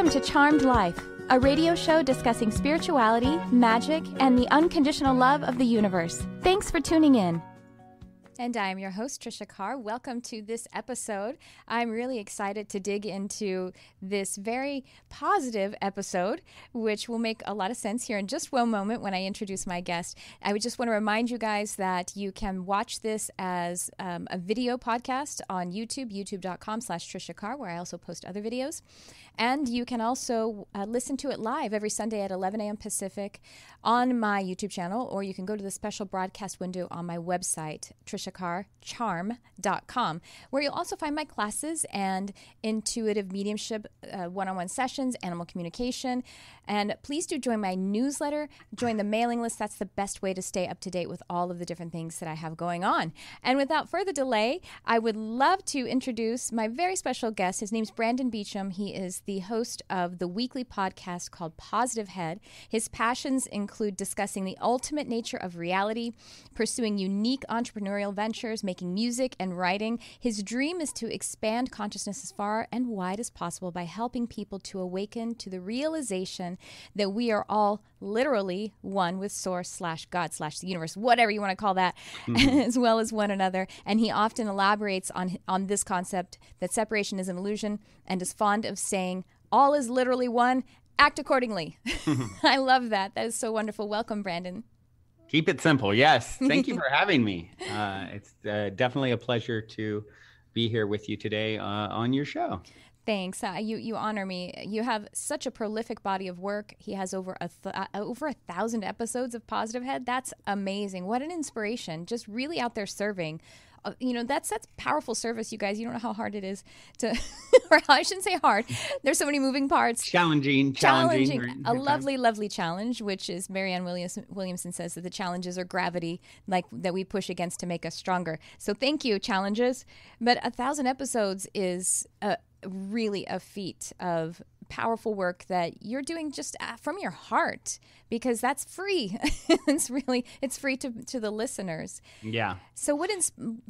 Welcome to Charmed Life, a radio show discussing spirituality, magic, and the unconditional love of the universe. Thanks for tuning in. And I am your host, Tricia Carr. Welcome to this episode. I'm really excited to dig into this very positive episode, which will make a lot of sense here in just one moment when I introduce my guest. I would just want to remind you guys that you can watch this as a video podcast on YouTube, youtube.com/Tricia Carr, where I also post other videos. And you can also listen to it live every Sunday at 11 a.m. Pacific on my YouTube channel, or you can go to the special broadcast window on my website, TriciaCarrCharm.com, where you'll also find my classes and intuitive mediumship, one-on-one sessions, animal communication. And please do join my newsletter, join the mailing list. That's the best way to stay up to date with all of the different things that I have going on. And without further delay, I would love to introduce my very special guest. His name's Brandon Beachum. He is the host of the weekly podcast called Positive Head. His passions include discussing the ultimate nature of reality, pursuing unique entrepreneurial ventures, making music and writing. His dream is to expand consciousness as far and wide as possible by helping people to awaken to the realization that we are all literally one with Source/God/the universe, whatever you want to call that, as well as one another. And he often elaborates on this concept that separation is an illusion and is fond of saying, all is literally one, act accordingly. I love that. That is so wonderful. Welcome, Brandon. Keep it simple. Yes. Thank you for having me. It's definitely a pleasure to be here with you today on your show. Thanks. You honor me. You have such a prolific body of work. He has over 1,000 episodes of Positive Head. That's amazing. What an inspiration. Just really out there serving. That's powerful service, you guys. You don't know how hard it is to, or I shouldn't say hard. There's so many moving parts. Challenging. A lovely, lovely challenge, which is Marianne Williamson says that the challenges are gravity, like that we push against to make us stronger. So thank you, challenges. But 1,000 episodes is really a feat of powerful work that you're doing just from your heart, because that's free. It's free to the listeners. Yeah. So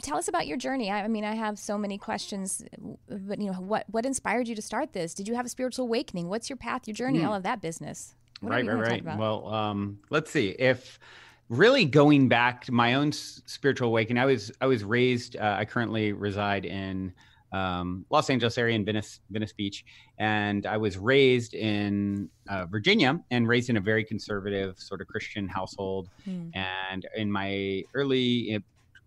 tell us about your journey. I mean, I have so many questions, but what inspired you to start this? Did you have a spiritual awakening? What's your path, your journey, all of that business? Right. Well, let's see. If really going back to my own spiritual awakening, I was raised, I currently reside in Los Angeles area in Venice Beach. And I was raised in Virginia and raised in a very conservative sort of Christian household. And in my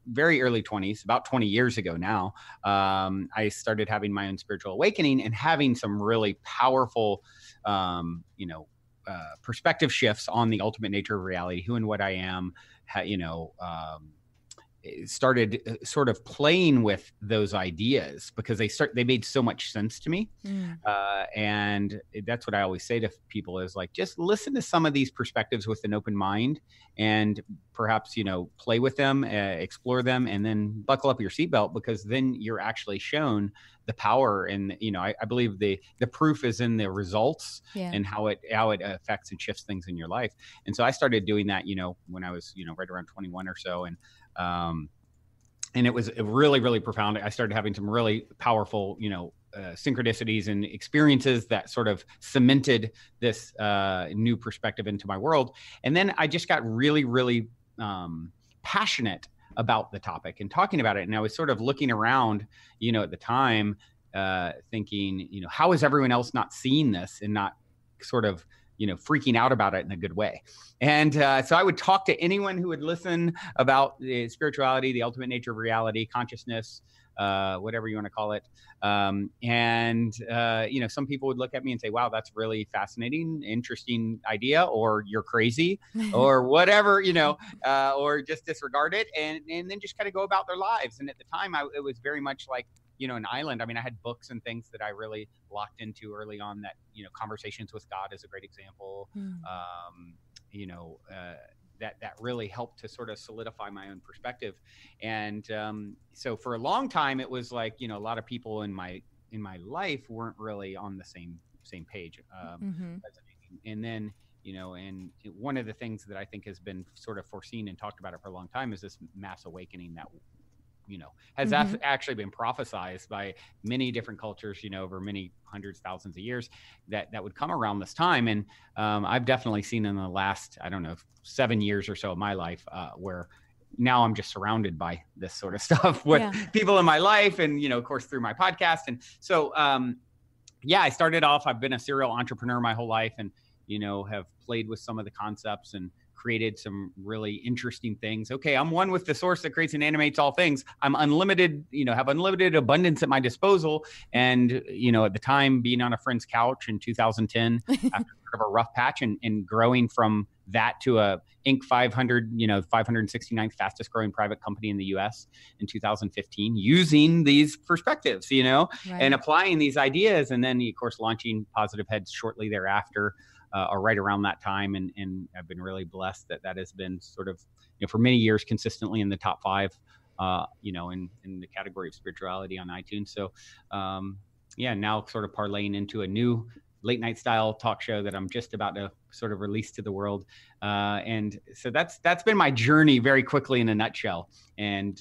very early 20s, about 20 years ago now, I started having my own spiritual awakening and having some really powerful, perspective shifts on the ultimate nature of reality, who and what I am, started sort of playing with those ideas because they made so much sense to me. And that's what I always say to people is like, just listen to some of these perspectives with an open mind and perhaps, play with them, explore them, and then buckle up your seatbelt, because then you're actually shown the power. And, I believe the proof is in the results and how it affects and shifts things in your life. And so I started doing that, when I was, right around 21 or so. And it was really, really profound. I started having some really powerful, synchronicities and experiences that sort of cemented this new perspective into my world. And then I just got really, really passionate about the topic and talking about it. And I was sort of looking around, at the time, thinking, how is everyone else not seeing this and not sort of, freaking out about it in a good way. And so I would talk to anyone who would listen about the spirituality, the ultimate nature of reality, consciousness, whatever you want to call it. Some people would look at me and say, wow, that's really fascinating, interesting idea, or you're crazy, or whatever, or just disregard it and then just kind of go about their lives. And at the time, it was very much like, an island. I mean, I had books and things that I really locked into early on that, Conversations with God is a great example. That really helped to sort of solidify my own perspective. And so for a long time, it was like, a lot of people in my life weren't really on the same page. And then, and one of the things that I think has been sort of foreseen and talked about it for a long time is this mass awakening that has actually been prophesized by many different cultures, over many hundreds, thousands of years that would come around this time. And I've definitely seen in the last, 7 years or so of my life where now I'm just surrounded by this sort of stuff with people in my life and, of course, through my podcast. And so, I started off, I've been a serial entrepreneur my whole life and, have played with some of the concepts and created some really interesting things. Okay, I'm one with the source that creates and animates all things. I'm unlimited, have unlimited abundance at my disposal. And, at the time being on a friend's couch in 2010, after sort of a rough patch and growing from that to a Inc. 500, 569th fastest growing private company in the US in 2015, using these perspectives, and applying these ideas. And then, of course, launching Positive Heads shortly thereafter. Or right around that time. And I've been really blessed that has been sort of, for many years consistently in the top 5, in the category of spirituality on iTunes. So, now sort of parlaying into a new late night style talk show that I'm just about to sort of release to the world. And so that's been my journey very quickly in a nutshell. And,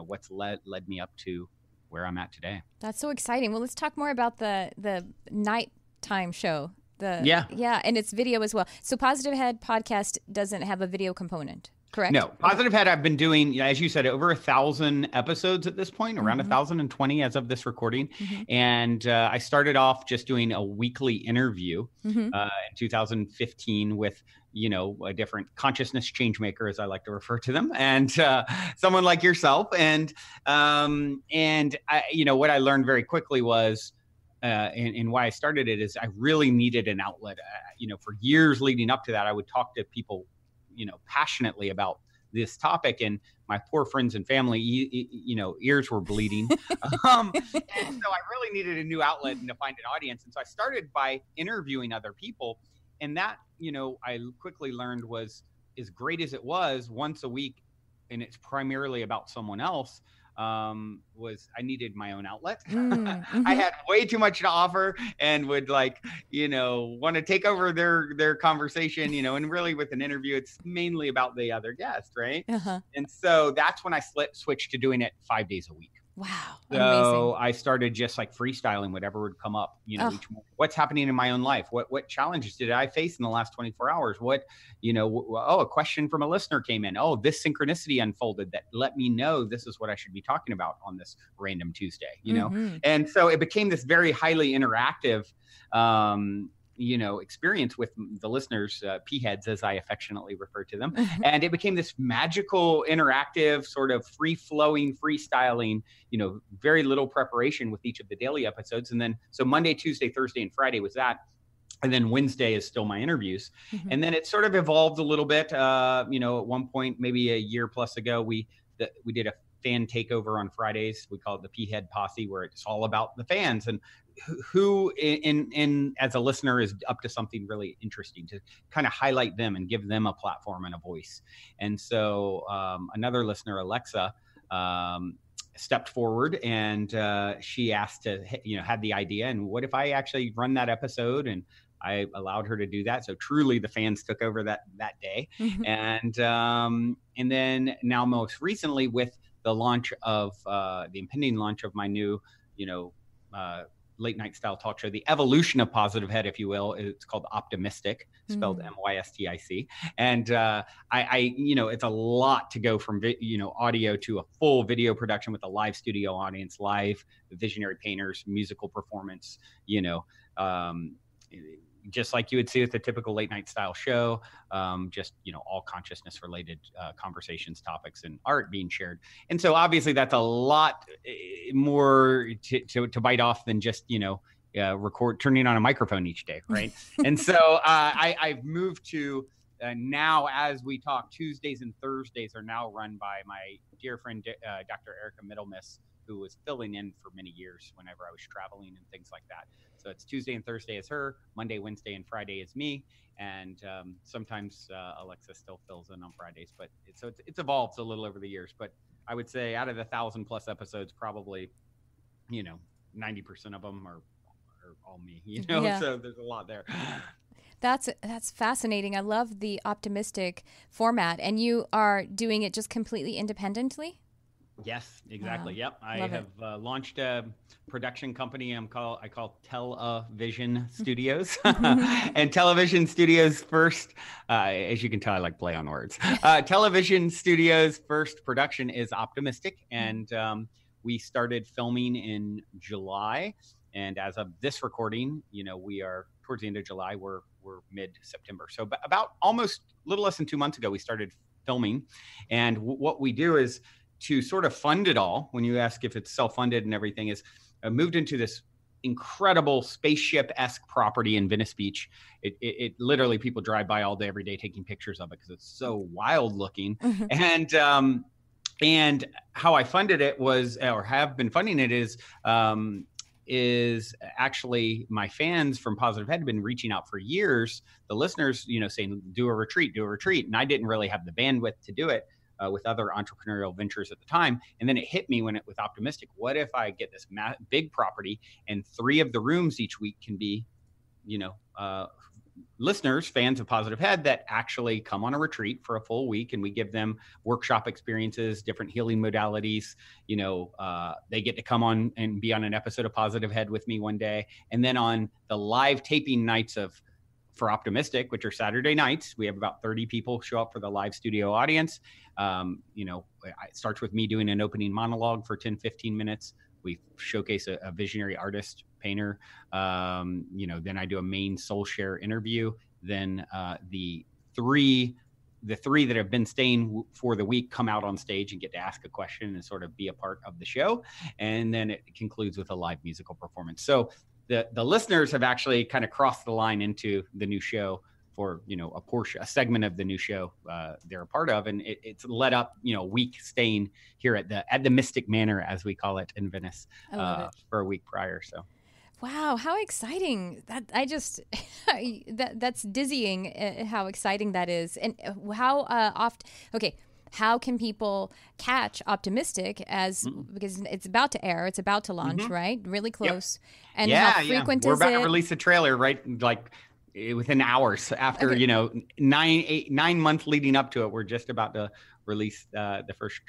what's led me up to where I'm at today. That's so exciting. Well, let's talk more about the nighttime show. And it's video as well. So Positive Head podcast doesn't have a video component, correct? No, Positive Head I've been doing, as you said, over 1,000 episodes at this point, around 1,020 as of this recording. And I started off just doing a weekly interview in 2015 with, a different consciousness change maker, as I like to refer to them, and someone like yourself. And I, what I learned very quickly was, and why I started it is I really needed an outlet. For years leading up to that, I would talk to people, passionately about this topic, and my poor friends and family, ears were bleeding. And so I really needed a new outlet and to find an audience. And so I started by interviewing other people, and that, I quickly learned was as great as it was once a week, and it's primarily about someone else. Was I needed my own outlet. I had way too much to offer and would want to take over their conversation, and really with an interview, it's mainly about the other guest. Right. And so that's when I switched to doing it 5 days a week. Wow. So amazing. I started just like freestyling whatever would come up, each morning. What's happening in my own life? What challenges did I face in the last 24 hours? What, a question from a listener came in. Oh, this synchronicity unfolded that let me know this is what I should be talking about on this random Tuesday, And so it became this very highly interactive, experience with the listeners, P-heads, as I affectionately refer to them. And it became this magical, interactive, sort of free-flowing, freestyling, very little preparation with each of the daily episodes. And then, so Monday, Tuesday, Thursday, and Friday was that. And then Wednesday is still my interviews. And then it sort of evolved a little bit. At one point, maybe a year plus ago, we did a fan takeover on Fridays. We call it the P-head Posse, where it's all about the fans and who in as a listener is up to something really interesting, to kind of highlight them and give them a platform and a voice. And so another listener, Alexa, stepped forward and she asked to, had the idea, and what if I actually run that episode? And I allowed her to do that. So truly the fans took over that day. And then now most recently with the launch of the impending launch of my new, late night style talk show, the evolution of Positive Head, if you will. It's called Optimistic, spelled MYSTIC. And I it's a lot to go from audio to a full video production with a live studio audience, live visionary painters, musical performance, just like you would see with a typical late night style show, just, all consciousness related conversations, topics, and art being shared. And so obviously that's a lot more to bite off than just, turning on a microphone each day. Right. And so I've moved to now, as we talk, Tuesdays and Thursdays are now run by my dear friend, Dr. Erica Middlemiss, who was filling in for many years whenever I was traveling and things like that. So it's Tuesday and Thursday is her, Monday, Wednesday, and Friday is me. And sometimes Alexa still fills in on Fridays, but it's evolved a little over the years. But I would say out of the 1,000+ episodes, probably, 90% of them are all me, so there's a lot there. That's fascinating. I love the optimistic format. And you are doing it just completely independently? Yes, exactly. Wow. Yep. I Love have it. launched a production company. I call Television Studios, and Television Studios first, as you can tell, I like play on words. Television Studios first production is Optimistic, and we started filming in July. And as of this recording, we are towards the end of July. We're mid-September, so about almost a little less than 2 months ago, we started filming. And what we do is, to sort of fund it all, when you ask if it's self-funded and everything, is moved into this incredible spaceship-esque property in Venice Beach. It literally, people drive by all day, every day, taking pictures of it because it's so wild looking. And how I funded it was, or have been funding it, is actually my fans from Positive Head have been reaching out for years. The listeners, saying, do a retreat. And I didn't really have the bandwidth to do it with other entrepreneurial ventures at the time. And then it hit me with Optimistic. What if I get this big property and 3 of the rooms each week can be, listeners, fans of Positive Head that actually come on a retreat for a full week, and we give them workshop experiences, different healing modalities. They get to come on and be on an episode of Positive Head with me one day. And then on the live taping nights for Optimistic, which are Saturday nights, we have about 30 people show up for the live studio audience. It starts with me doing an opening monologue for 10, 15 minutes. We showcase a visionary artist, painter. Then I do a main soul share interview. Then the three that have been staying for the week come out on stage and get to ask a question and sort of be a part of the show. And then it concludes with a live musical performance. So the listeners have actually kind of crossed the line into the new show for, a segment of the new show they're a part of. And it's led up, a week staying here at the Mystic Manor, as we call it in Venice, for a week prior. So. Wow, how exciting. That's dizzying how exciting that is. And how how can people catch Optimistic because it's about to air, it's about to launch, right? Really close. Yep. And how frequent is it? We're about to release a trailer, right? Like within hours after, 9 months leading up to it. We're just about to release the first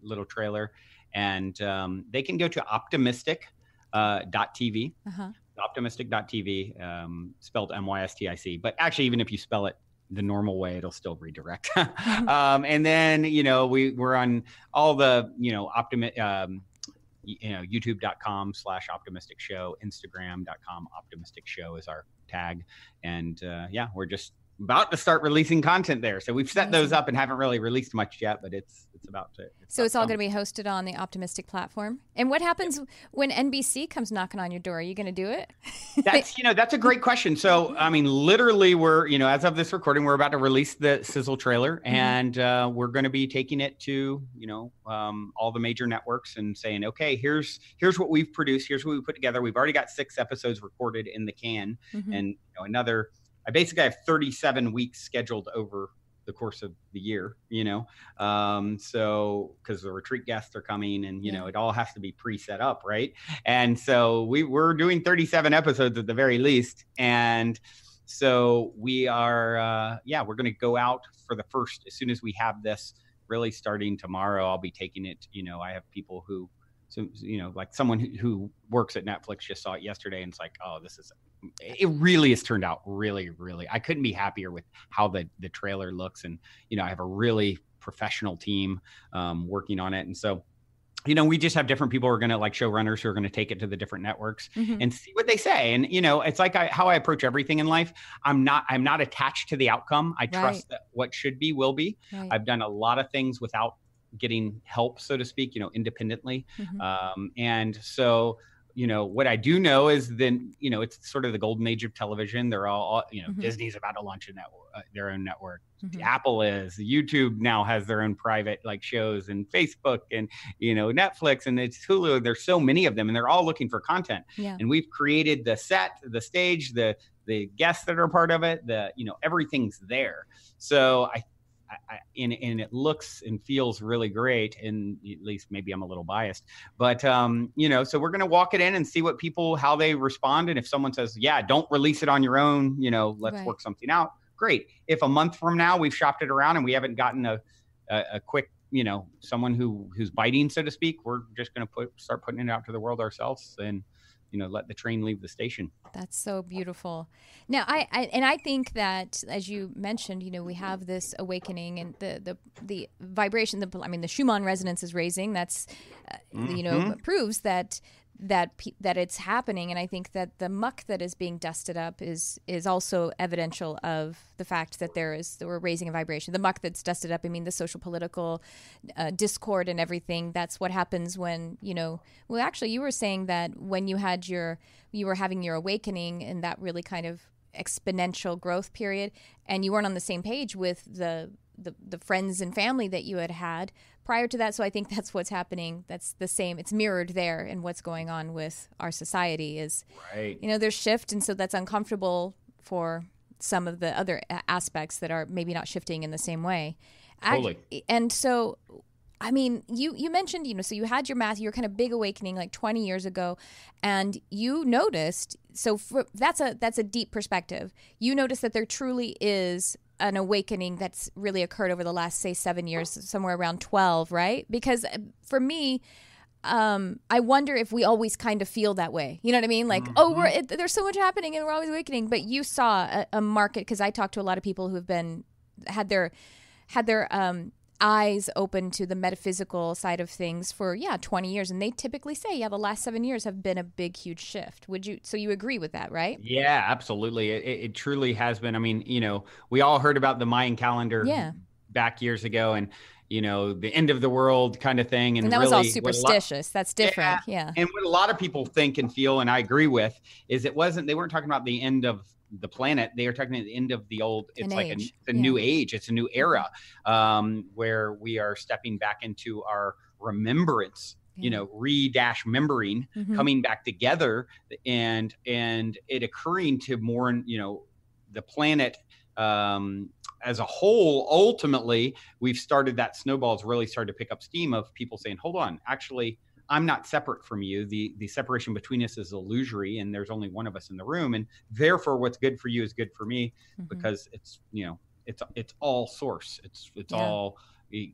little trailer, and they can go to optimistic.tv, optimistic.tv, spelled MYSTIC. But actually, even if you spell it the normal way, it'll still redirect. And then, we're on all the, youtube.com/optimistic show, instagram.com optimistic show is our tag. And we're just about to start releasing content there. So we've set those up and haven't really released much yet, but it's about to. So it's all going to be hosted on the Optimistic platform. And what happens when NBC comes knocking on your door? Are you going to do it? That's a great question. So, I mean, literally we're, as of this recording, we're about to release the sizzle trailer, and we're going to be taking it to, all the major networks and saying, okay, here's what we've produced. Here's what we put together. We've already got 6 episodes recorded in the can, and I basically have 37 weeks scheduled over the course of the year, so because the retreat guests are coming and, it all has to be pre-set up. Right. And so we're doing 37 episodes at the very least. And so we are, we're going to go out for the first, as soon as we have this really starting tomorrow, I'll be taking it. I have people who, like someone who works at Netflix just saw it yesterday and it's like, oh, it really has turned out really, really, I couldn't be happier with how the trailer looks. And, I have a really professional team working on it. And so, we just have different people who are going to, like, showrunners who are going to take it to the different networks and see what they say. And, it's like how I approach everything in life. I'm not attached to the outcome. I trust that what should be will be. Right. I've done a lot of things without getting help, so to speak, independently. And so, what I do know is then, it's sort of the golden age of television. They're all, Disney's about to launch their own network. Apple is, YouTube now has their own private shows, and Facebook and, Netflix, and it's Hulu. There's so many of them, and they're all looking for content. Yeah. And we've created the set, the stage, the guests that are part of it, everything's there. So and it looks and feels really great, and at least maybe I'm a little biased, but so we're going to walk it in and see how they respond. And if someone says, yeah, don't release it on your own, let's work something out. Great. If a month from now we've shopped it around and we haven't gotten a quick someone who's biting, so to speak, we're just going to start putting it out to the world ourselves, and let the train leave the station. That's so beautiful. Now, I think that, as you mentioned, we have this awakening, and the vibration. The Schumann resonance is raising. That's proves that it's happening. And I think that the muck that is being dusted up is also evidential of the fact that we're raising a vibration. The muck that's dusted up, the social political discord and everything. That's what happens when, well, actually you were saying that when you were having your awakening and that really kind of exponential growth period, and you weren't on the same page with the friends and family that you had prior to that. So I think that's what's happening. That's the same. It's mirrored there in what's going on with our society is, right. There's shift. And so that's uncomfortable for some of the other aspects that are maybe not shifting in the same way. Totally. And so, you mentioned, so you had your your kind of big awakening like 20 years ago, and you noticed, that's a deep perspective. You noticed that there truly is an awakening that's really occurred over the last, say, 7 years, somewhere around 12, right? Because for me, I wonder if we always kind of feel that way. You know what I mean? Like, there's so much happening and we're always awakening. But you saw a market, because I talked to a lot of people who have had their eyes open to the metaphysical side of things for 20 years, and they typically say the last 7 years have been a big huge shift. So you agree with that, right? Yeah, absolutely. It truly has been. We all heard about the Mayan calendar back years ago, and the end of the world kind of thing, and that was all superstitious. That's different. Yeah. And what a lot of people think and feel, and I agree with, is they weren't talking about the end of the planet. They are talking at the end of the old, it's like a new age. It's a new era, where we are stepping back into our remembrance, remembering, coming back together, and it occurring to more, the planet, as a whole. Ultimately, we've started, that snowball's really started to pick up steam of people saying, hold on, actually, I'm not separate from you. The separation between us is illusory, and there's only one of us in the room. And therefore what's good for you is good for me, because it's, it's all source. It's all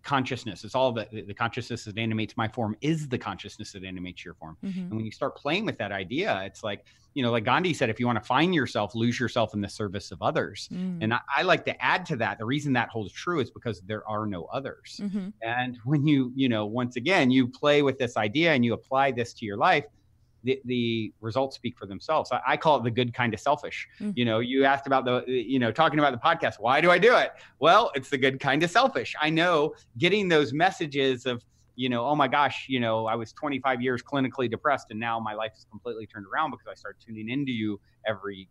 consciousness. It's all the consciousness that animates my form is the consciousness that animates your form. And when you start playing with that idea, it's like, like Gandhi said, if you want to find yourself, lose yourself in the service of others. And I like to add to that, the reason that holds true is because there are no others. And when you, once again, you play with this idea and you apply this to your life, the results speak for themselves. I call it the good kind of selfish. You asked about talking about the podcast. Why do I do it? Well, it's the good kind of selfish. I know getting those messages of, oh my gosh, I was 25 years clinically depressed, and now my life is completely turned around because I started tuning into you every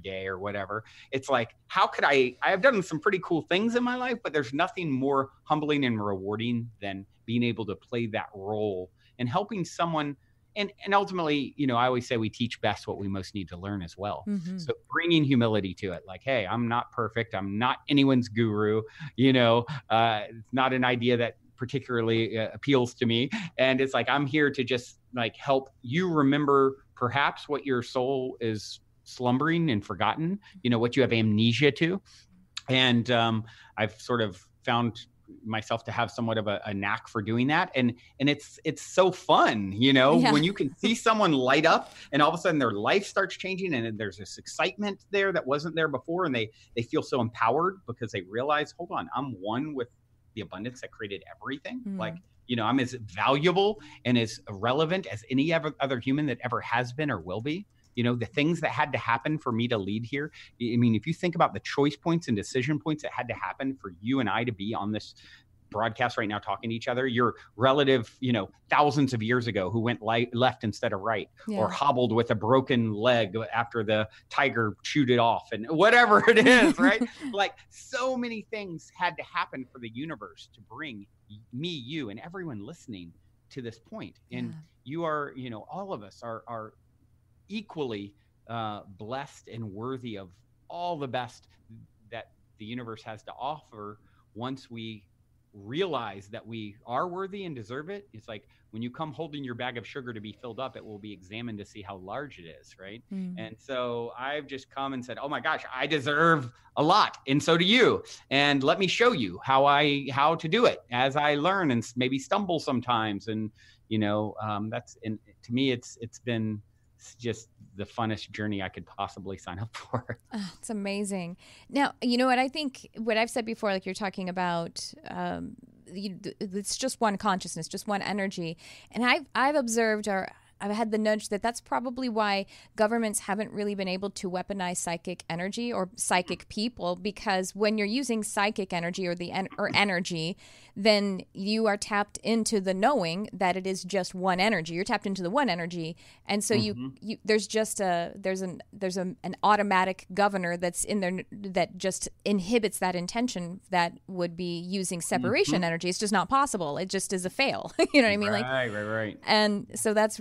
day or whatever. It's like, how could I have done some pretty cool things in my life, but there's nothing more humbling and rewarding than being able to play that role and helping someone. And ultimately, I always say we teach best what we most need to learn as well. So bringing humility to it, like, hey, I'm not perfect. I'm not anyone's guru. It's not an idea that particularly appeals to me. And it's like, I'm here to just like help you remember perhaps what your soul is slumbering and forgotten, what you have amnesia to. And I've sort of found myself to have somewhat of a knack for doing that. And it's so fun, when you can see someone light up and all of a sudden their life starts changing and there's this excitement there that wasn't there before. And they feel so empowered because they realize, hold on, I'm one with the abundance that created everything. Like, I'm as valuable and as relevant as any other human that ever has been or will be. The things that had to happen for me to lead here. If you think about the choice points and decision points that had to happen for you and I to be on this broadcast right now talking to each other, your relative, thousands of years ago who went left instead of right, or hobbled with a broken leg after the tiger chewed it off, and whatever it is, right? Like, so many things had to happen for the universe to bring me, you, and everyone listening to this point. And you are, all of us are equally blessed and worthy of all the best that the universe has to offer once we realize that we are worthy and deserve it. It's like when you come holding your bag of sugar to be filled up, it will be examined to see how large it is, right? And so I've just come and said, oh my gosh, I deserve a lot, and so do you. And let me show you how to do it as I learn and maybe stumble sometimes. And and to me, it's been just the funnest journey I could possibly sign up for. Oh, it's amazing. Now, you know what I think, what I've said before, like you're talking about, it's just one consciousness, just one energy. And I've observed, or I've had the nudge that that's probably why governments haven't really been able to weaponize psychic energy or psychic people, because when you're using psychic energy or energy, then you are tapped into the knowing that it is just one energy. You're tapped into the one energy, and so there's an automatic governor that's in there that just inhibits that intention that would be using separation energy. It's just not possible. It just is a fail. You know what I mean? Right. And so that's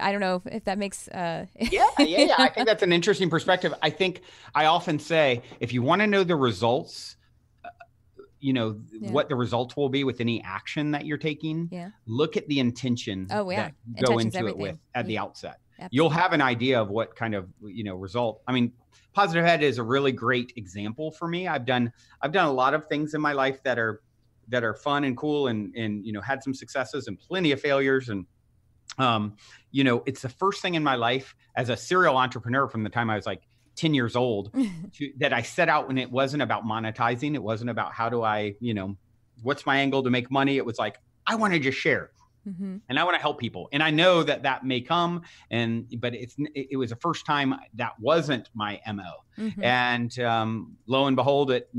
I don't know if that makes yeah. I think that's an interesting perspective. I think I often say, if you want to know the results, what the results will be with any action that you're taking, look at the intention that you go into it with at the outset. Absolutely. You'll have an idea of what kind of result. I mean, Positive Head is a really great example for me. I've done a lot of things in my life that are fun and cool, and had some successes and plenty of failures. And it's the first thing in my life as a serial entrepreneur from the time I was like 10 years old that I set out when it wasn't about monetizing. It wasn't about how do I, what's my angle to make money. It was like, I want to just share and I want to help people. And I know that may come, but it was the first time that wasn't my MO. And lo and behold, it,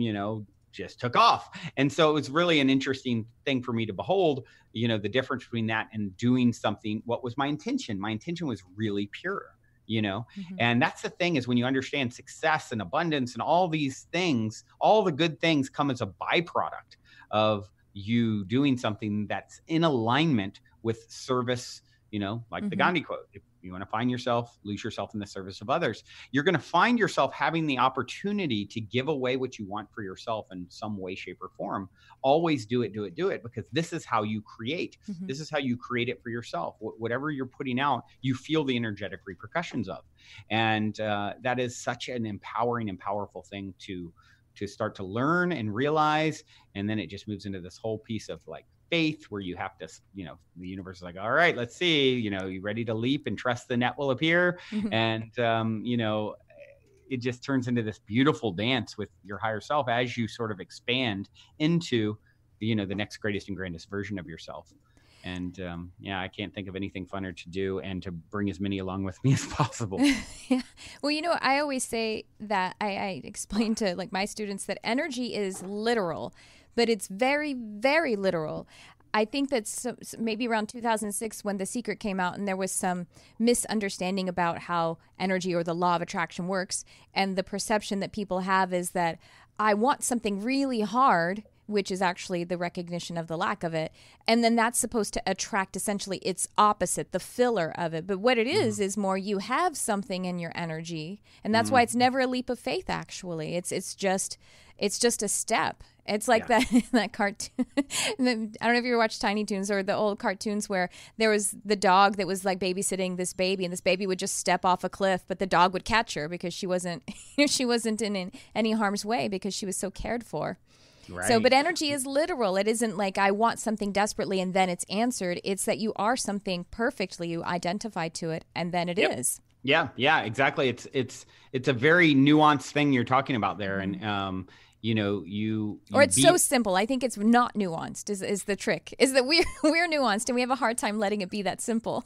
just took off. And so it was really an interesting thing for me to behold, the difference between that and doing something. What was my intention? My intention was really pure, and that's the thing, is when you understand success and abundance and all these things, all the good things come as a byproduct of you doing something that's in alignment with service, like the Gandhi quote. If you want to find yourself, lose yourself in the service of others, you're going to find yourself having the opportunity to give away what you want for yourself in some way, shape, or form. Always do it, because this is how you create. This is how you create it for yourself. Whatever you're putting out, you feel the energetic repercussions of. And that is such an empowering and powerful thing to start to learn and realize. And then it just moves into this whole piece of like faith, where you have to, the universe is like, all right, let's see, you ready to leap and trust the net will appear. And, it just turns into this beautiful dance with your higher self as you sort of expand into, the next greatest and grandest version of yourself. And I can't think of anything funner to do and to bring as many along with me as possible. Yeah. Well, I always say that I explain to like my students that energy is literal, but it's very, very literal. I think that maybe around 2006 when The Secret came out and there was some misunderstanding about how energy or the law of attraction works. And the perception that people have is that I want something really hard, which is actually the recognition of the lack of it. And then that's supposed to attract essentially its opposite, the filler of it. But what it is more you have something in your energy. And that's why it's never a leap of faith, actually. It's just a step. It's like that cartoon. I don't know if you ever watched Tiny Toons or the old cartoons where there was the dog that was like babysitting this baby, and this baby would just step off a cliff, but the dog would catch her because she wasn't in any harm's way because she was so cared for. Right. So, but energy is literal. It isn't like I want something desperately and then it's answered. It's that you are something perfectly, you identify to it, and then it is. Yeah, exactly. It's a very nuanced thing you're talking about there, and or it's so simple. I think it's not nuanced is the trick, is that we're nuanced and we have a hard time letting it be that simple.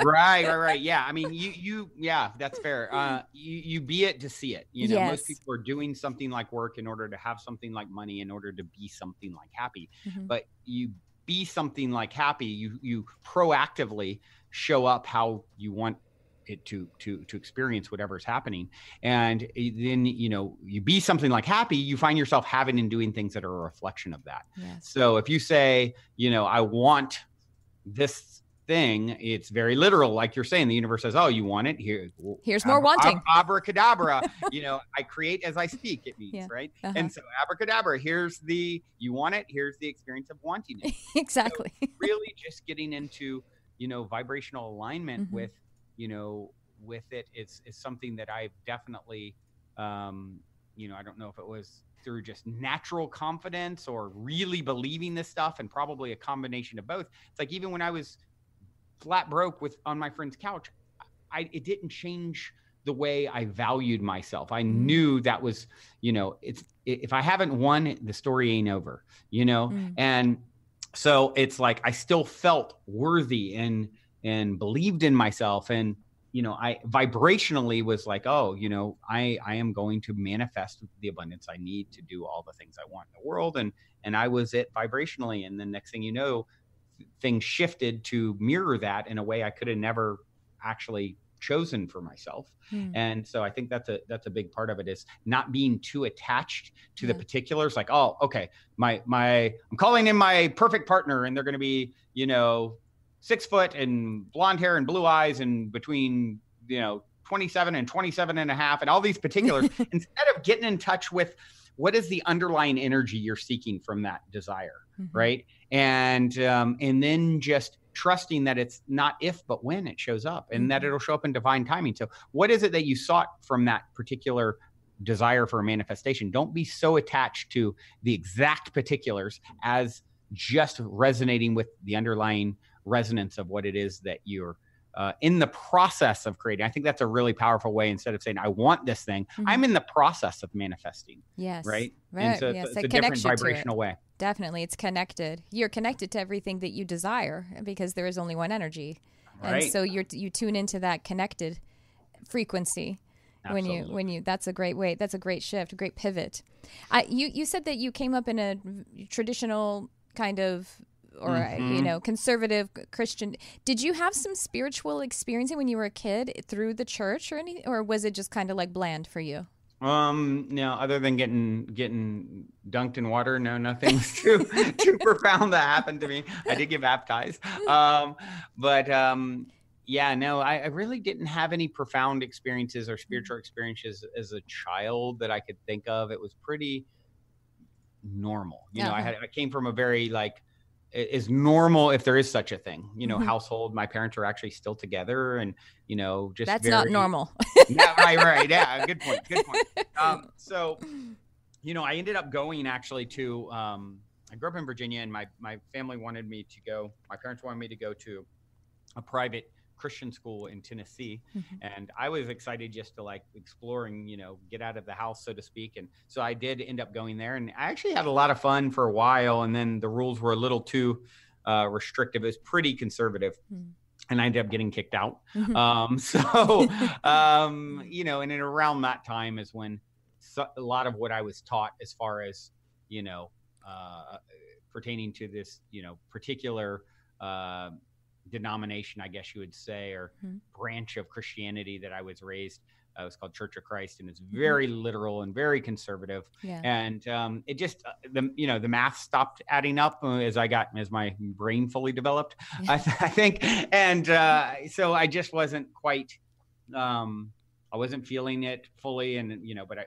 Right. Yeah. I mean, that's fair. You be it to see it. Most people are doing something like work in order to have something like money, in order to be something like happy, but you be something like happy. You proactively show up how you want it to experience whatever's happening. And then, you be something like happy, you find yourself having and doing things that are a reflection of that. Yes. So if you say, I want this thing, it's very literal. Like you're saying, the universe says, oh, you want it? Here's more wanting. Abracadabra. I create as I speak, it means, right? Uh-huh. And so abracadabra, you want it? Here's the experience of wanting it. Exactly. So really just getting into, vibrational alignment with it is something that I've definitely, I don't know if it was through just natural confidence or really believing this stuff, and probably a combination of both. It's like, even when I was flat broke on my friend's couch, it didn't change the way I valued myself. I knew that was, if I haven't won, the story ain't over, and so it's like, I still felt worthy and believed in myself. And, I vibrationally was like, oh, I am going to manifest the abundance I need to do all the things I want in the world. And I was it vibrationally. And then next thing you know, things shifted to mirror that in a way I could have never actually chosen for myself. And so I think that's a big part of it, is not being too attached to the particulars. Like, oh, okay, I'm calling in my perfect partner, and they're going to be, 6 foot and blonde hair and blue eyes and between, 27 and 27 and a half, and all these particulars, instead of getting in touch with what is the underlying energy you're seeking from that desire, right? And then just trusting that it's not if, but when it shows up, and that it'll show up in divine timing. So what is it that you sought from that particular desire for a manifestation? Don't be so attached to the exact particulars as just resonating with the underlying resonance of what it is that you're in the process of creating. I think that's a really powerful way. Instead of saying, I want this thing, I'm in the process of manifesting. Yes. Right. Right. And so yes. it's a different vibrational way. Definitely. It's connected. You're connected to everything that you desire, because there is only one energy. Right. And so you tune into that connected frequency. Absolutely. when you that's a great way. That's a great shift, a great pivot. You said that you came up in a traditional kind of, or conservative Christian. Did you have some spiritual experiencing when you were a kid through the church or was it just kind of like bland for you? No, other than getting dunked in water, no, nothing was too profound that happened to me. I did get baptized. Yeah, no, I really didn't have any profound experiences or spiritual experiences as a child that I could think of. It was pretty normal. I came from a very is normal, if there is such a thing, household. My parents are actually still together, and just that's not normal. Yeah, right. Yeah, good point. So, I ended up going actually to. I grew up in Virginia, and my family wanted me to go. My parents wanted me to go to a private Christian school in Tennessee. And I was excited just to explore and, get out of the house, so to speak. And so I did end up going there, and I actually had a lot of fun for a while. And then the rules were a little too restrictive. It was pretty conservative. And I ended up getting kicked out. And then around that time is when a lot of what I was taught as far as, pertaining to this, particular denomination, I guess you would say, or branch of Christianity that I was raised. It was called Church of Christ, and it's very literal and very conservative. Yeah. And it just the math stopped adding up as my brain fully developed. I think, and so I just wasn't quite. I wasn't feeling it fully, and but I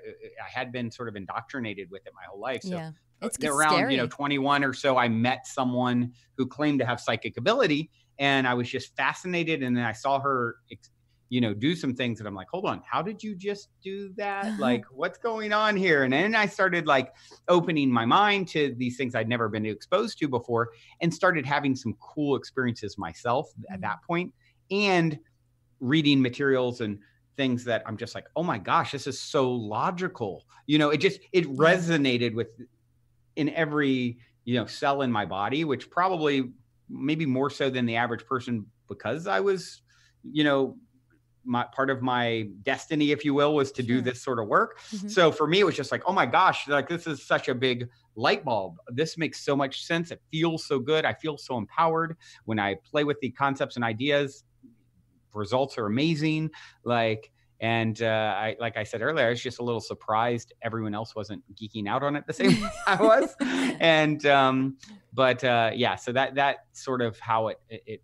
had been sort of indoctrinated with it my whole life. So it's around scary. 21 or so, I met someone who claimed to have psychic ability. And I was just fascinated. And then I saw her, do some things that I'm like, hold on, how did you just do that? What's going on here? And then I started opening my mind to these things I'd never been exposed to before, and started having some cool experiences myself at that point, and reading materials and things that I'm just like, oh my gosh, this is so logical. It resonated in every, cell in my body, which probably maybe more so than the average person, because I was, part of my destiny, if you will, was to do this sort of work. So for me, it was just like, oh my gosh, this is such a big light bulb. This makes so much sense. It feels so good. I feel so empowered when I play with the concepts and ideas. Results are amazing. And like I said earlier, I was just a little surprised everyone else wasn't geeking out on it the same way I was. And so that's sort of how it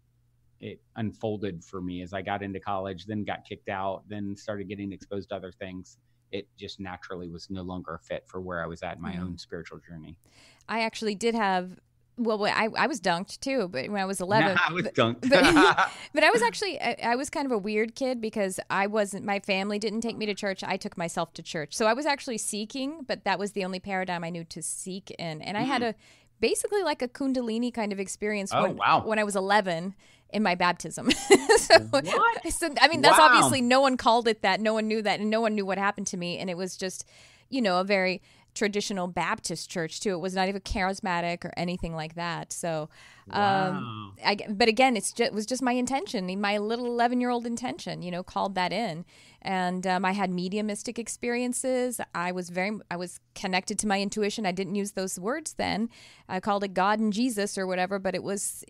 it unfolded for me as I got into college, then got kicked out, then started getting exposed to other things. It just naturally was no longer a fit for where I was at in my own spiritual journey. I actually did have, well, I was dunked too, but when I was 11. I was dunked. But I was actually, I was kind of a weird kid because my family didn't take me to church. I took myself to church. So I was actually seeking, but that was the only paradigm I knew to seek in. And I had basically like a Kundalini kind of experience when I was 11 in my baptism. I mean, that's obviously, no one called it that. No one knew that. And no one knew what happened to me. And it was just, a very traditional Baptist church too. It was not even charismatic or anything like that. So, but again, it was just my intention, my little 11-year-old intention, called that in. And I had mediumistic experiences. I was connected to my intuition. I didn't use those words then. I called it God and Jesus or whatever, but it was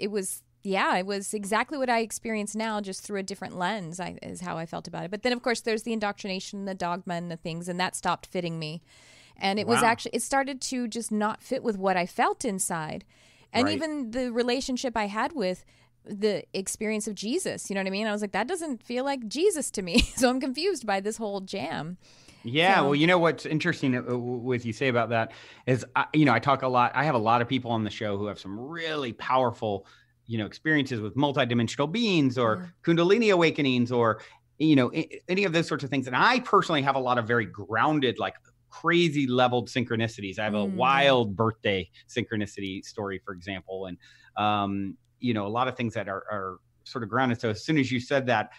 exactly what I experience now, just through a different lens, is how I felt about it. But then, of course, there's the indoctrination, the dogma, and the things, and that stopped fitting me. And it was actually, it started to just not fit with what I felt inside. And even the relationship I had with the experience of Jesus, you know what I mean? I was like, that doesn't feel like Jesus to me. So I'm confused by this whole jam. Yeah. Well, what's interesting with you say about that is, I talk a lot. I have a lot of people on the show who have some really powerful, experiences with multidimensional beings or Kundalini awakenings or, any of those sorts of things. And I personally have a lot of very grounded, like crazy leveled synchronicities. I have a wild birthday synchronicity story, for example. And, a lot of things that are sort of grounded. So as soon as you said that,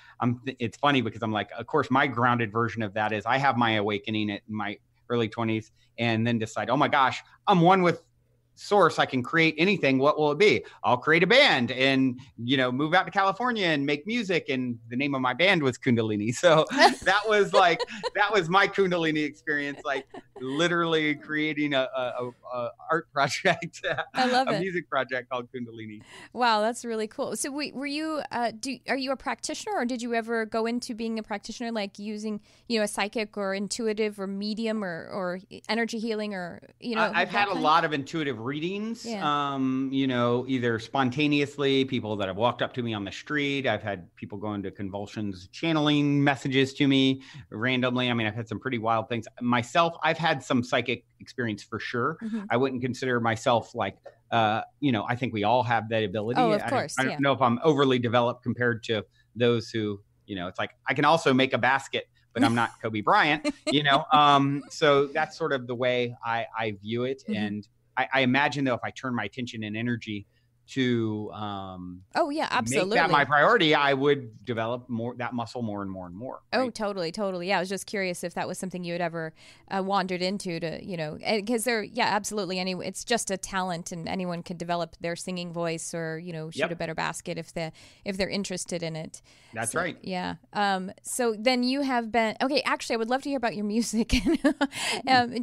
it's funny because I'm like, of course, my grounded version of that is I have my awakening in my early 20s and then decide, oh my gosh, I'm one with source. I can create anything. What will it be? I'll create a band and, move out to California and make music. And the name of my band was Kundalini. So that was my Kundalini experience, like literally creating a art project, I love a music project called Kundalini. Wow. That's really cool. So were you, are you a practitioner or did you ever go into being a practitioner, like using, a psychic or intuitive or medium or energy healing or, I've had a lot of intuitive readings, either spontaneously, people that have walked up to me on the street. I've had people go into convulsions, channeling messages to me randomly. I mean, I've had some pretty wild things. Myself, I've had some psychic experience for sure. I wouldn't consider myself like, I think we all have that ability. Oh, of course. I don't know if I'm overly developed compared to those who, it's like, I can also make a basket, but I'm not Kobe Bryant, so that's sort of the way I view it. And I imagine, though, if I turn my attention and energy to absolutely, make that my priority, I would develop that muscle more and more and more. Right? Oh, totally. Yeah, I was just curious if that was something you had ever wandered into because absolutely. It's just a talent, and anyone could develop their singing voice or shoot a better basket if they're interested in it. That's right. Yeah. So then you have been Actually, I would love to hear about your music.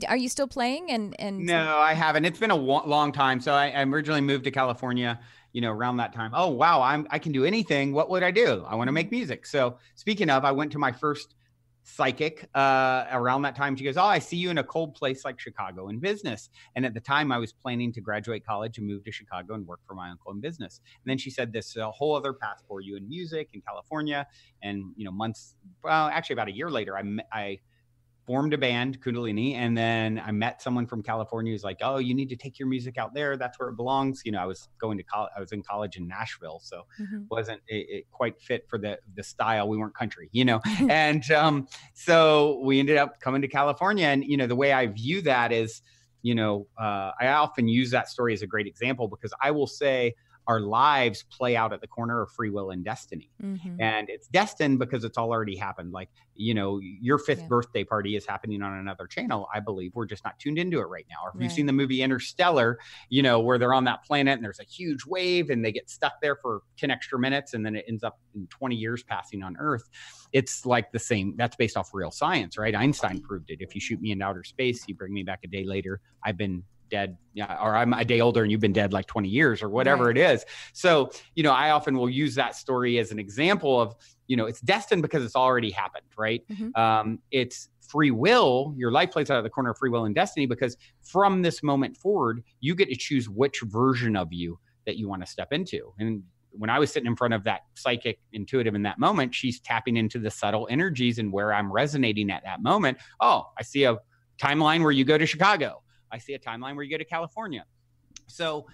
Are you still playing? And no, I haven't. It's been a long time. So I originally moved to California, around that time. Oh, wow. I can do anything. What would I do? I want to make music. So speaking of, I went to my first psychic around that time. She goes, oh, I see you in a cold place like Chicago in business. And at the time I was planning to graduate college and move to Chicago and work for my uncle in business. And then she said, this whole other path for you in music in California. And, actually about a year later, I formed a band, Kundalini, and then I met someone from California who's like, oh, you need to take your music out there. That's where it belongs. I was going to college. I was in college in Nashville, so wasn't it quite fit for the style. We weren't country, and so we ended up coming to California. And, the way I view that is, I often use that story as a great example because I will say, our lives play out at the corner of free will and destiny. And it's destined because it's all already happened. Like, your fifth birthday party is happening on another channel. I believe we're just not tuned into it right now. Or if you've seen the movie Interstellar, where they're on that planet and there's a huge wave and they get stuck there for 10 extra minutes and then it ends up in 20 years passing on Earth. It's like the same. That's based off real science, right? Einstein proved it. If you shoot me into outer space, you bring me back a day later, I've been dead, or I'm a day older and you've been dead like 20 years or whatever it is. So, I often will use that story as an example of, it's destined because it's already happened, right? It's free will. Your life plays out at the corner of free will and destiny because from this moment forward, you get to choose which version of you that you want to step into. And when I was sitting in front of that psychic intuitive in that moment, she's tapping into the subtle energies and where I'm resonating at that moment. Oh, I see a timeline where you go to Chicago. I see a timeline where you go to California. So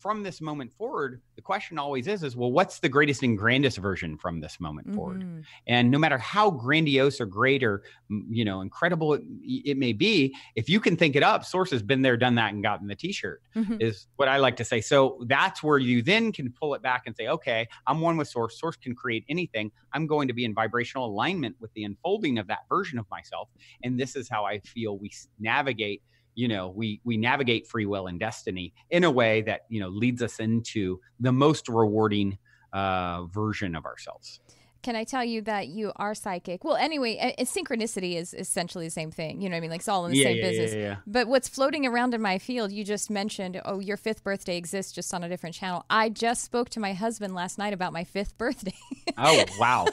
from this moment forward, the question always is, well, what's the greatest and grandest version from this moment forward? And no matter how grandiose or great or, incredible it may be, if you can think it up, Source has been there, done that, and gotten the t-shirt is what I like to say. So that's where you then can pull it back and say, okay, I'm one with Source. Source can create anything. I'm going to be in vibrational alignment with the unfolding of that version of myself. And this is how I feel we navigate we navigate free will and destiny in a way that, leads us into the most rewarding version of ourselves. Can I tell you that you are psychic? Well, anyway, synchronicity is essentially the same thing. You know what I mean? Like it's all in the same business. Yeah. But what's floating around in my field, you just mentioned, oh, your 5th birthday exists just on a different channel. I just spoke to my husband last night about my 5th birthday. Oh, wow.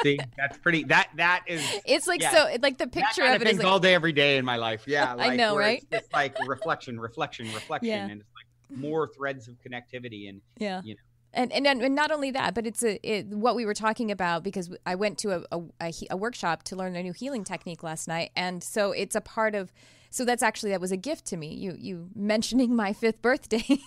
See, that's pretty, that is. It's like, so like the picture of it is like, all day, every day in my life. Yeah. Like, I know, right? It's like reflection. Yeah. And it's like more threads of connectivity and, And not only that, but it's what we were talking about, because I went to a workshop to learn a new healing technique last night. And so it's a part of, so that was a gift to me. You mentioning my 5th birthday,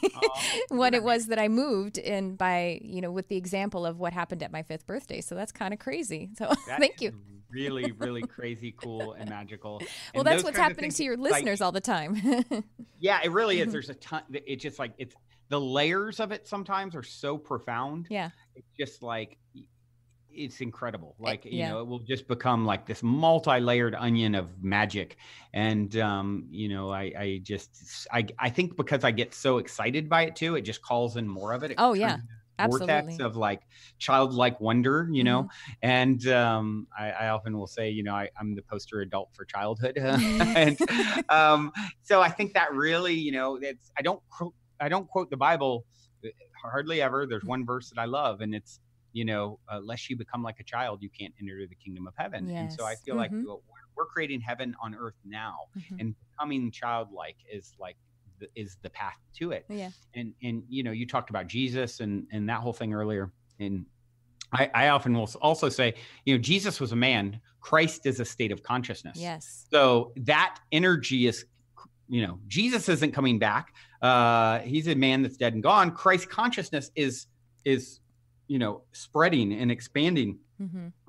what it was that I moved in by, with the example of what happened at my 5th birthday. So that's kind of crazy. So thank you. Really, really crazy, cool, and magical. Well, that's what's happening to your listeners all the time. Yeah, it really is. There's a ton. It's just like the layers of it sometimes are so profound. Yeah. It's just like, it's incredible. Like, it will just become like this multi-layered onion of magic. And, I think because I get so excited by it too, it just calls in more of it. Absolutely. Vortex of like childlike wonder, and I often will say, I'm the poster adult for childhood. And so I think that really, I don't quote the Bible hardly ever. There's one verse that I love, and it's, unless you become like a child, you can't enter the kingdom of heaven. Yes. And so I feel like we're creating heaven on earth now, and becoming childlike is the path to it. Yeah. And you talked about Jesus and that whole thing earlier. And I often will also say, Jesus was a man. Christ is a state of consciousness. Yes. So that energy is, Jesus isn't coming back. He's a man that's dead and gone. Christ consciousness is spreading and expanding.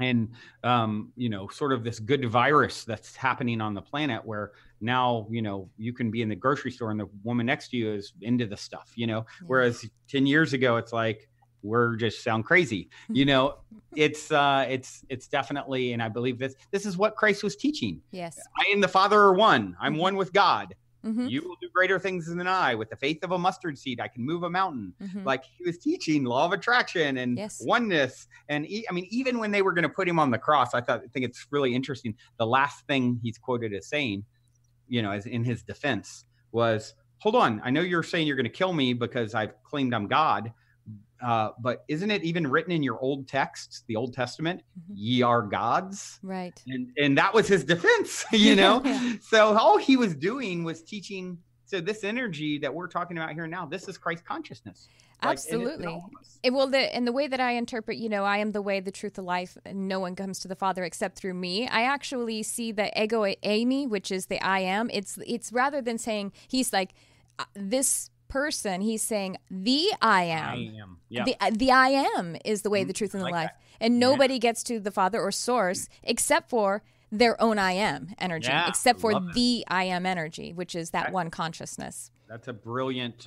And, sort of this good virus that's happening on the planet where now, you can be in the grocery store and the woman next to you is into the stuff, whereas 10 years ago, it's like, we're just sound crazy. It's definitely, and I believe this is what Christ was teaching. Yes. I and the Father are one. I'm one with God. You will do greater things than I. With the faith of a mustard seed, I can move a mountain. Like he was teaching law of attraction and oneness. And even when they were going to put him on the cross, I think it's really interesting. The last thing he's quoted as saying, as in his defense was, hold on, I know you're saying you're going to kill me because I've claimed I'm God. But isn't it even written in your old texts, the Old Testament, ye are gods? Right. And that was his defense, So all he was doing was teaching. So this energy that we're talking about here now, this is Christ consciousness. Absolutely. The way that I interpret, I am the way, the truth, the life, and no one comes to the Father except through me. I actually see the ego eimi, which is the I am. It's rather than saying he's like this person, he's saying the I am. Yeah. The I am is the way, the truth, and the life. That. And nobody gets to the Father or source except for their own I am energy, except for the I am energy, which is that one consciousness. That's a brilliant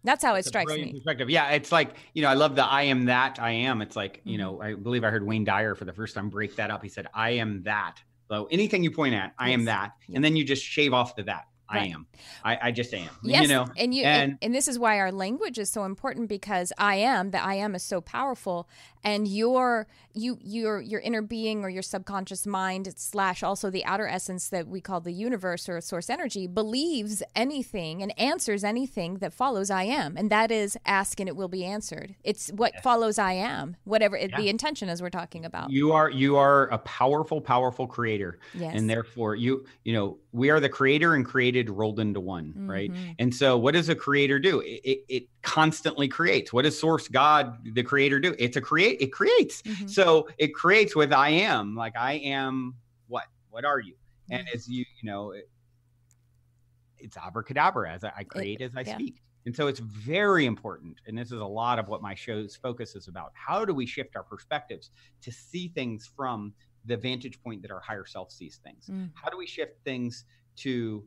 that's how it strikes me. Perspective. Yeah, it's like, I love the I am that I am. It's like, I believe I heard Wayne Dyer for the first time break that up. He said, I am that. So anything you point at, I am that. And then you just shave off to that. Right. I am. I just am. Yes, and this is why our language is so important, because the I am is so powerful, and your inner being or your subconscious mind / also the outer essence that we call the universe or source energy believes anything and answers anything that follows I am, and that is ask and it will be answered. It's what follows I am, whatever the intention is we're talking about. You are a powerful creator, and therefore we are the creator and created created rolled into one, right? And so what does a creator do? It constantly creates. What does source God, the creator, do? It creates. So it creates with I am. Like, I am what? What are you? And as it's abracadabra, as I create as I speak. And so it's very important. And this is a lot of what my show's focus is about. How do we shift our perspectives to see things from the vantage point that our higher self sees things? How do we shift things to,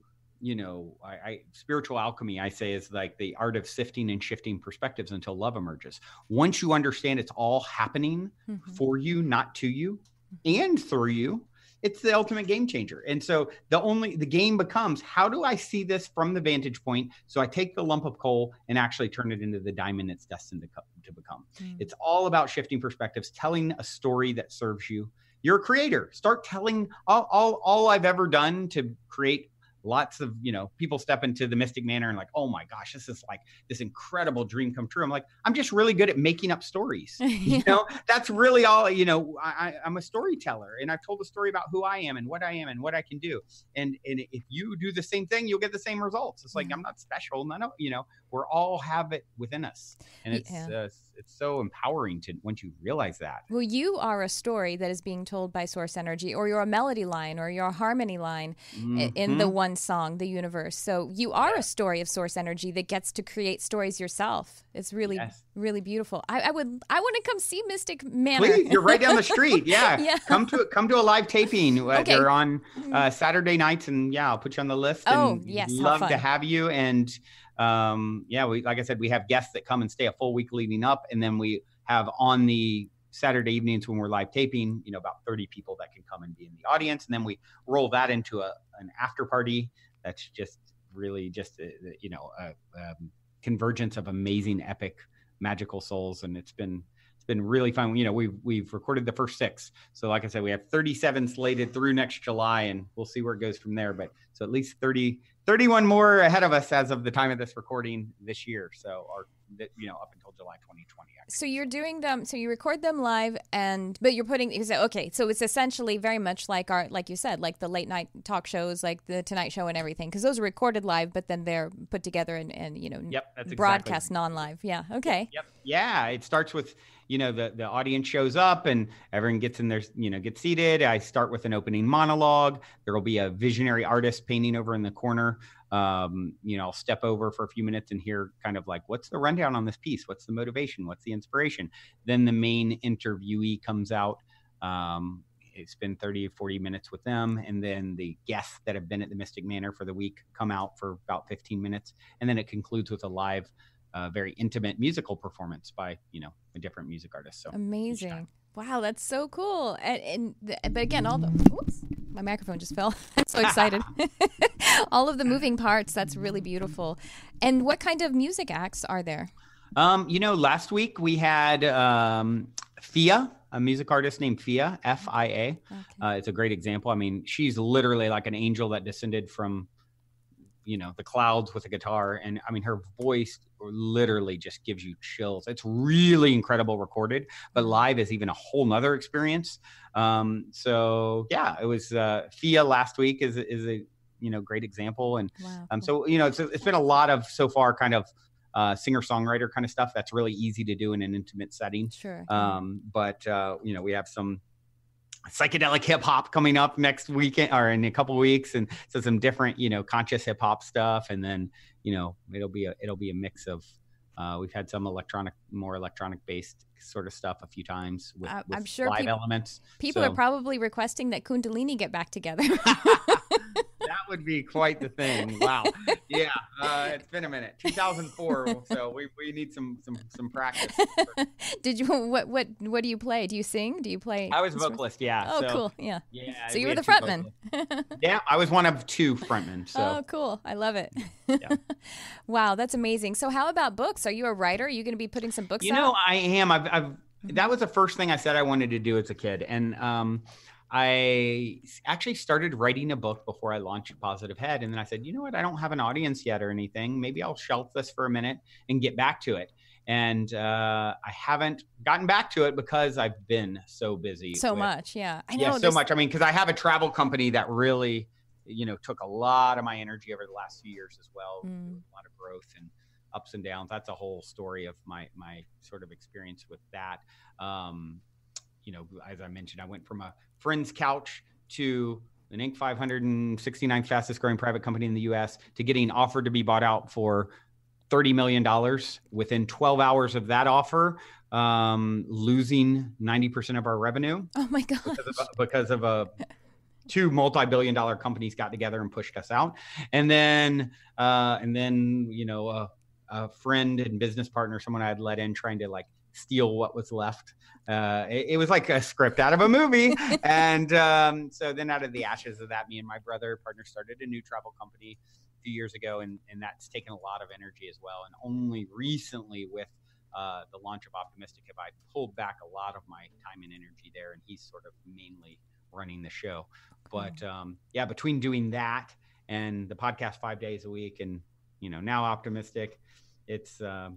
spiritual alchemy, I say, is like the art of sifting and shifting perspectives until love emerges. Once you understand it's all happening for you, not to you, and through you, it's the ultimate game changer. And so the game becomes, how do I see this from the vantage point? So I take the lump of coal and actually turn it into the diamond it's destined to become. It's all about shifting perspectives, telling a story that serves you. You're a creator. Start telling. All I've ever done to create lots of, people step into the Mystic Manor and like, oh my gosh, this is like this incredible dream come true. I'm like, I'm just really good at making up stories. That's really all, I'm a storyteller, and I've told a story about who I am and what I can do. And if you do the same thing, you'll get the same results. It's like, I'm not special. No, we're all have it within us. And it's so empowering once you realize that. Well, you are a story that is being told by source energy, or you're a melody line, or you're a harmony line in the one song, the universe. So you are a story of source energy that gets to create stories yourself. It's really, really beautiful. I want to come see Mystic Manor. Please, you're right down the street. Yeah. Come to a live taping. Okay. They're on Saturday nights, and I'll put you on the list. And love to have you. And like I said, we have guests that come and stay a full week leading up, and then we have on the Saturday evenings when we're live taping, about 30 people that can come and be in the audience, and then we roll that into an after party that's just really just a convergence of amazing, epic, magical souls, and it's been really fun. We've recorded the first 6, so like I said, we have 37 slated through next July, and we'll see where it goes from there. But so at least 31 more ahead of us as of the time of this recording this year. So up until July 2020. So you're doing them. So you record them live, but you're putting. Okay, so it's essentially very much like like you said, like the late night talk shows, like the Tonight Show and everything, because those are recorded live, but then they're put together and that's broadcast exactly. non-live. Yeah. Okay. Yep. Yeah. It starts with the audience shows up and everyone gets in there, gets seated. I start with an opening monologue. There will be a visionary artist painting over in the corner. I'll step over for a few minutes and hear kind of like, what's the rundown on this piece? What's the motivation? What's the inspiration? Then the main interviewee comes out. Spend 30 or 40 minutes with them. And then the guests that have been at the Mystic Manor for the week come out for about 15 minutes. And then it concludes with a live, very intimate musical performance by, a different music artist. So amazing. Wow, that's so cool. But again, oops, my microphone just fell. I'm so excited. All of the moving parts, that's really beautiful. And what kind of music acts are there? Last week we had Fia, a music artist named Fia, Fia. Okay. It's a great example. I mean, she's literally like an angel that descended from, the clouds with a guitar. And I mean, her voice literally just gives you chills. It's really incredible recorded, but live is even a whole nother experience. It was Fia last week is a, great example. And wow. So, it's been a lot of so far kind of singer-songwriter kind of stuff that's really easy to do in an intimate setting. Sure. We have some psychedelic hip hop coming up next weekend or in a couple of weeks. And so some different, conscious hip hop stuff. And then, it'll be a mix of, we've had some more electronic based sort of stuff a few times with I'm sure live elements. People are probably requesting that Kundalini get back together. That would be quite the thing. Wow. Yeah. It's been a minute. 2004. So we need some practice. Did you, what do you play? Do you sing? Do you play? I was a vocalist. Yeah. Oh, cool. Yeah. Yeah. So you were the frontman. Yeah. I was one of 2 frontmen. So. Oh, cool. I love it. Yeah. Wow. That's amazing. So how about books? Are you a writer? Are you going to be putting some books out? I am. That was the first thing I said I wanted to do as a kid. And, I actually started writing a book before I launched Positive Head. And then I said, you know what? I don't have an audience yet or anything. Maybe I'll shelf this for a minute and get back to it. And I haven't gotten back to it because I've been so busy. So much. Yeah. I know. Yeah, so much. I mean, because I have a travel company that really took a lot of my energy over the last few years as well. A lot of growth and ups and downs. That's a whole story of my sort of experience with that. As I mentioned, I went from a friend's couch to an Inc. 569th fastest growing private company in the US to getting offered to be bought out for $30 million within 12 hours of that offer, losing 90% of our revenue. Oh my gosh. Because of two multi-billion-dollar companies got together and pushed us out. And then a friend and business partner, someone I had let in, trying to like steal what was left. It was like a script out of a movie. And so then out of the ashes of that, me and my brother partner started a new travel company a few years ago. And that's taken a lot of energy as well. And only recently with the launch of Optimistic have I pulled back a lot of my time and energy there. And he's sort of mainly running the show. But between doing that and the podcast 5 days a week and, now Optimistic, it's a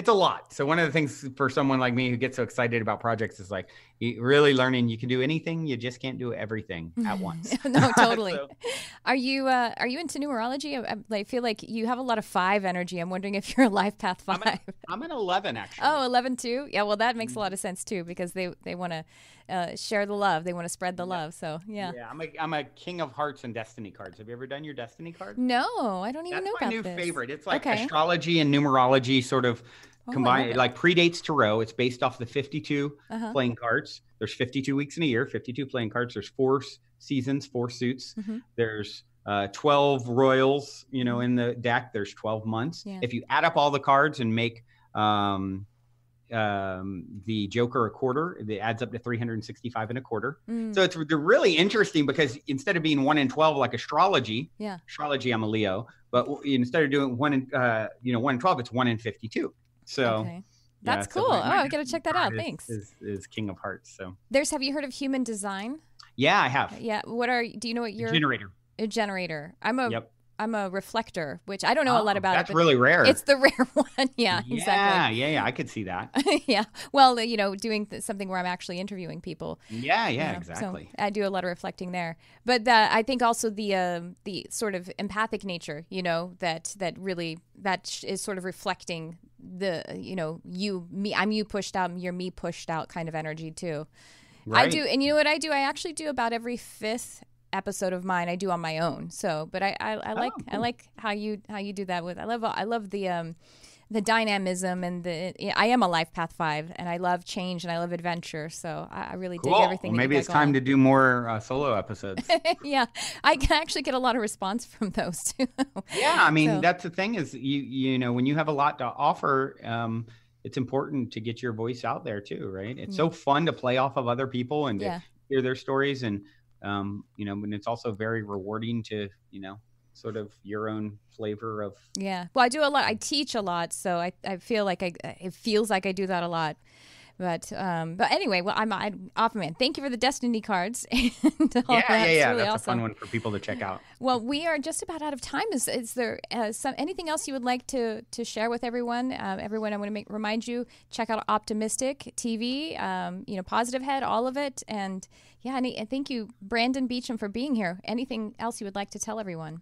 lot. So one of the things for someone like me who gets so excited about projects is like really learning you can do anything, you just can't do everything at once. No, totally. Are you into numerology? I feel like you have a lot of 5 energy. I'm wondering if you're a life path 5. I'm an 11 actually. Oh, 11 too? Yeah, well that makes a lot of sense too because they want to share the love. They want to spread the love. So yeah. Yeah, I'm a King of Hearts and Destiny cards. Have you ever done your Destiny card? No, I don't even know about this. That's my new favorite. It's like astrology and numerology sort of combined. It like predates Tarot. It's based off the 52 playing cards. There's 52 weeks in a year, 52 playing cards. There's 4 seasons, 4 suits. There's 12 royals, in the deck. There's 12 months. Yeah. If you add up all the cards and make the Joker a quarter, it adds up to 365 and a quarter. So it's really interesting because instead of being 1 in 12 like astrology, I'm a Leo, but instead of doing 1 in 12, it's 1 in 52. So that's cool. I got to check that out. Thanks. Is King of Hearts. So have you heard of human design? Yeah, I have. Yeah. Do you know what you're a generator? I'm a reflector, which I don't know a lot about. That's really rare. It's the rare one. Yeah, exactly. Yeah. I could see that. Yeah. Well, doing something where I'm actually interviewing people. Yeah, exactly. So I do a lot of reflecting there. But I think also the sort of empathic nature, that is sort of reflecting the, I'm you pushed out, you're me pushed out kind of energy too. Right. I do. And you know what I do? I actually do about every 5th episode of mine I do on my own. So, but I like cool. I like how you do that with. I love the dynamism and I am a life path 5 and I love change and I love adventure. So I really dig everything. Well, maybe it's time to do more solo episodes. Yeah, I can actually get a lot of response from those too. Yeah, I mean that's the thing is when you have a lot to offer, it's important to get your voice out there too, right? It's so fun to play off of other people and to hear their stories and. And it's also very rewarding to, sort of your own flavor of. Yeah. Well, I do a lot. I teach a lot. So I feel like it feels like I do that a lot. But anyway, well, I'm off, man. Thank you for the Destiny cards. And all that. Yeah. Really That's awesome. a fun one for people to check out. Well, we are just about out of time. Is there anything else you would like to share with everyone? Everyone, I want to remind you, check out Optimistic TV, Positive Head, all of it. And and thank you, Brandon Beachum, for being here. Anything else you would like to tell everyone?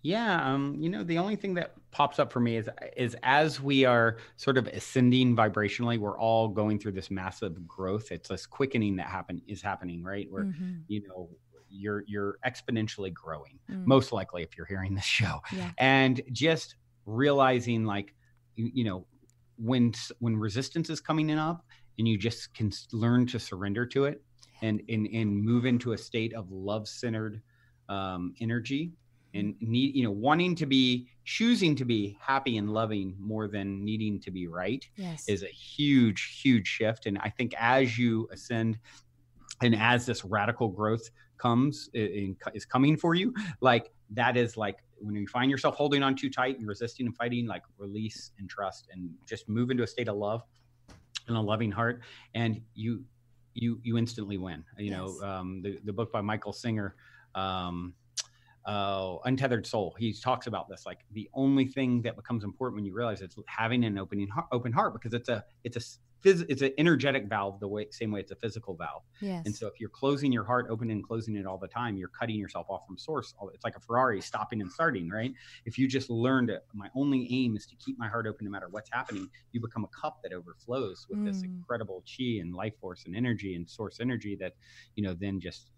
Yeah, the only thing that pops up for me is as we are sort of ascending vibrationally, we're all going through this massive growth. It's this quickening that is happening, right? Where you're exponentially growing, most likely if you're hearing this show, and just realizing like when resistance is coming up, and you just can learn to surrender to it, and move into a state of love-centered energy. And choosing to be happy and loving more than needing to be right is a huge, huge shift. And I think as you ascend and as this radical growth is coming for you, like that is like when you find yourself holding on too tight and resisting and fighting, like release and trust and just move into a state of love and a loving heart. And you instantly win. The book by Michael Singer, Untethered Soul, he talks about this, like the only thing that becomes important when you realize it's having an open heart, because it's a it's an energetic valve, same way it's a physical valve. Yes. And so if you're closing your heart open and closing it all the time, you're cutting yourself off from source. It's like a Ferrari stopping and starting, right? If you just learned my only aim is to keep my heart open no matter what's happening, you become a cup that overflows with this incredible chi and life force and energy and source energy that, then just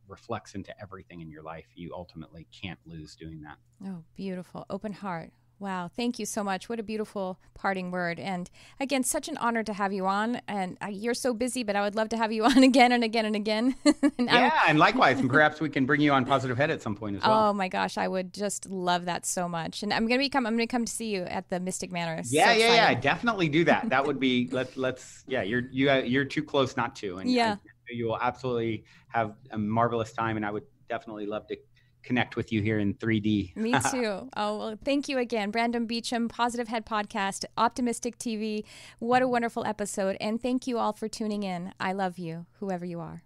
reflects into everything in your life. You ultimately can't lose doing that. Oh, beautiful. Open heart. Wow. Thank you so much. What a beautiful parting word. And again, such an honor to have you on. And you're so busy, but I would love to have you on again and again and again. And likewise. And perhaps we can bring you on Positive Head at some point as well. Oh my gosh. I would just love that so much. And I'm going to come to see you at the Mystic Manor. Yeah. Definitely do that. That would be, you're too close not to. And you will absolutely have a marvelous time. And I would definitely love to connect with you here in 3D. Me too. Oh, well, thank you again. Brandon Beachum, Positive Head Podcast, Optimistic TV. What a wonderful episode. And thank you all for tuning in. I love you, whoever you are.